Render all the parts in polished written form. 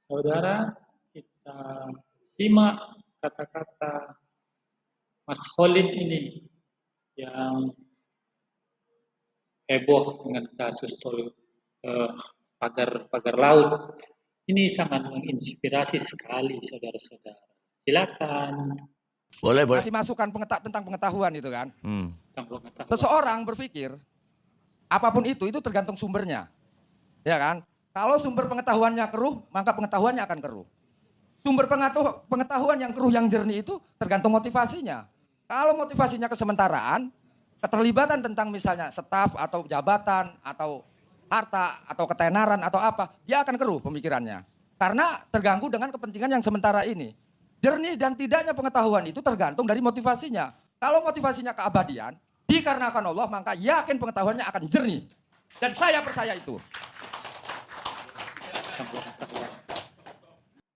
Saudara, kita simak kata-kata Mas Khalid ini yang heboh dengan kasus pagar laut. Ini sangat menginspirasi sekali saudara-saudara. Silakan. Boleh, boleh. Kasih masukan tentang pengetahuan itu kan. Pengetahuan. Seseorang berpikir apapun itu tergantung sumbernya. Ya kan? Kalau sumber pengetahuannya keruh, maka pengetahuannya akan keruh. Sumber pengetahuan yang keruh yang jernih itu tergantung motivasinya. Kalau motivasinya kesementaraan, keterlibatan tentang misalnya staf atau jabatan atau harta atau ketenaran atau apa, dia akan keruh pemikirannya. Karena terganggu dengan kepentingan yang sementara ini. Jernih dan tidaknya pengetahuan itu tergantung dari motivasinya. Kalau motivasinya keabadian, dikarenakan Allah, maka yakin pengetahuannya akan jernih. Dan saya percaya itu.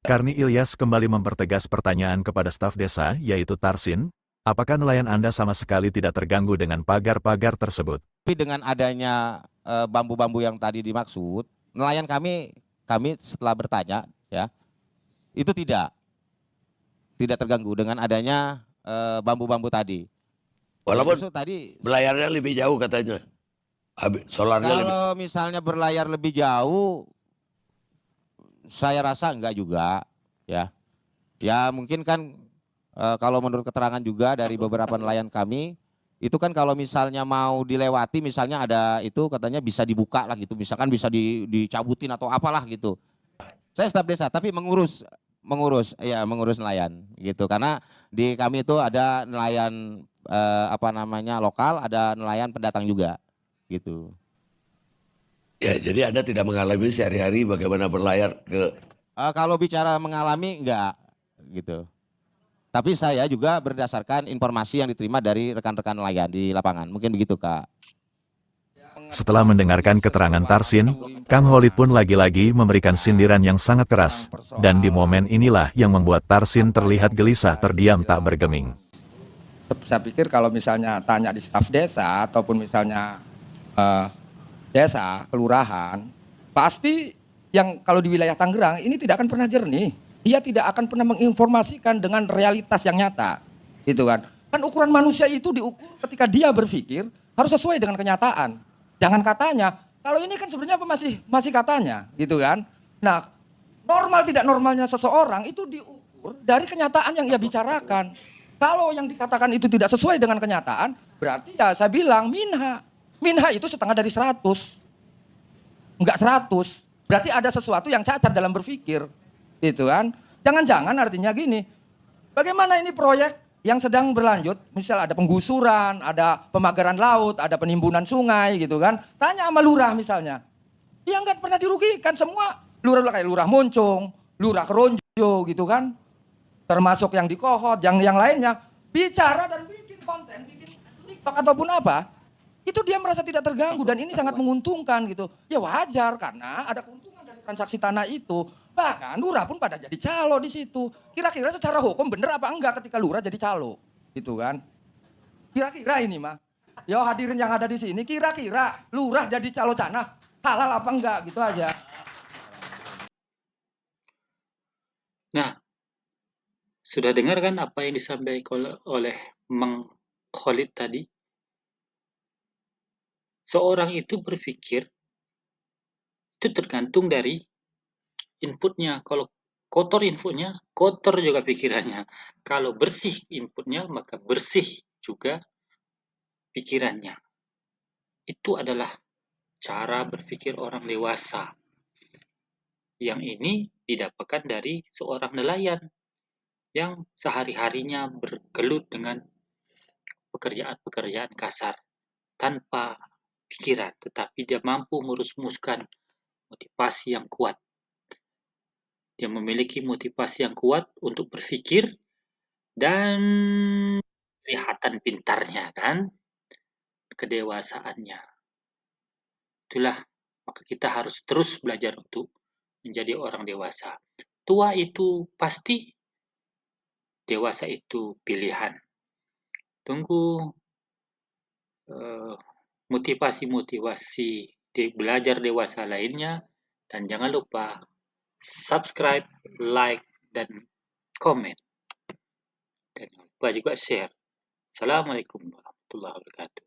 Karni Ilyas kembali mempertegas pertanyaan kepada staf desa, yaitu Tarsin, apakah nelayan Anda sama sekali tidak terganggu dengan pagar-pagar tersebut? Tapi dengan adanya bambu-bambu yang tadi dimaksud, nelayan kami setelah bertanya, ya, itu tidak terganggu dengan adanya bambu-bambu tadi. Walaupun tadi berlayarnya lebih jauh katanya. Solarnya kalau misalnya berlayar lebih jauh, saya rasa enggak juga, ya. Ya mungkin kan kalau menurut keterangan juga dari beberapa nelayan kami, itu kan kalau misalnya mau dilewati, misalnya ada itu katanya bisa dibuka lah gitu, misalkan bisa dicabutin atau apalah gitu. Saya staf desa tapi mengurus nelayan gitu, karena di kami itu ada nelayan lokal, ada nelayan pendatang juga gitu. Ya, jadi Anda tidak mengalami sehari-hari bagaimana berlayar ke... Kalau bicara mengalami enggak gitu. Tapi saya juga berdasarkan informasi yang diterima dari rekan-rekan nelayan di lapangan. Mungkin begitu, Kak. Setelah mendengarkan keterangan Tarsin, Kang Khalid pun lagi-lagi memberikan sindiran yang sangat keras. Dan di momen inilah yang membuat Tarsin terlihat gelisah terdiam tak bergeming. Saya pikir kalau misalnya tanya di staf desa ataupun misalnya desa, kelurahan, pasti yang kalau di wilayah Tangerang ini tidak akan pernah jernih. Dia tidak akan pernah menginformasikan dengan realitas yang nyata. Gitu kan. Kan ukuran manusia itu diukur ketika dia berpikir harus sesuai dengan kenyataan. Jangan katanya, kalau ini kan sebenarnya apa masih katanya, gitu kan. Nah, normal tidak normalnya seseorang itu diukur dari kenyataan yang ia bicarakan. Kalau yang dikatakan itu tidak sesuai dengan kenyataan, berarti ya saya bilang minha. Minha itu setengah dari 100. Enggak 100. Berarti ada sesuatu yang cacat dalam berpikir. Gitu kan. Jangan-jangan artinya gini, bagaimana ini proyek yang sedang berlanjut, misal ada penggusuran, ada pemagaran laut, ada penimbunan sungai gitu kan. Tanya sama lurah misalnya. Dia enggak pernah dirugikan, semua lurah kayak lurah Moncong, lurah Keronjo gitu kan. Termasuk yang di Kohot, yang lainnya. Bicara dan bikin konten, bikin TikTok ataupun apa. Itu dia merasa tidak terganggu dan ini sangat menguntungkan gitu. Ya wajar karena ada keuntungan dari transaksi tanah itu. Bahkan lurah pun pada jadi calo di situ. Kira-kira secara hukum bener apa enggak ketika lurah jadi calo, gitu kan? Kira-kira ini mah. Yo hadirin yang ada di sini, kira-kira lurah jadi calo tanah halal apa enggak gitu aja. Nah, sudah dengar kan apa yang disampaikan oleh Mang Khalid tadi? Seorang itu berpikir itu tergantung dari inputnya. Kalau kotor inputnya, kotor juga pikirannya. Kalau bersih inputnya, maka bersih juga pikirannya. Itu adalah cara berpikir orang dewasa. Yang ini didapatkan dari seorang nelayan yang sehari-harinya bergelut dengan pekerjaan-pekerjaan kasar tanpa pikiran, tetapi dia mampu merumuskan motivasi yang kuat. Dia memiliki motivasi yang kuat untuk berpikir dan kelihatan pintarnya kan, kedewasaannya. Itulah, maka kita harus terus belajar untuk menjadi orang dewasa. Tua itu pasti, dewasa itu pilihan. Tunggu motivasi-motivasi belajar dewasa lainnya, dan jangan lupa subscribe, like, dan komen. Dan jangan lupa juga share. Assalamualaikum warahmatullahi wabarakatuh.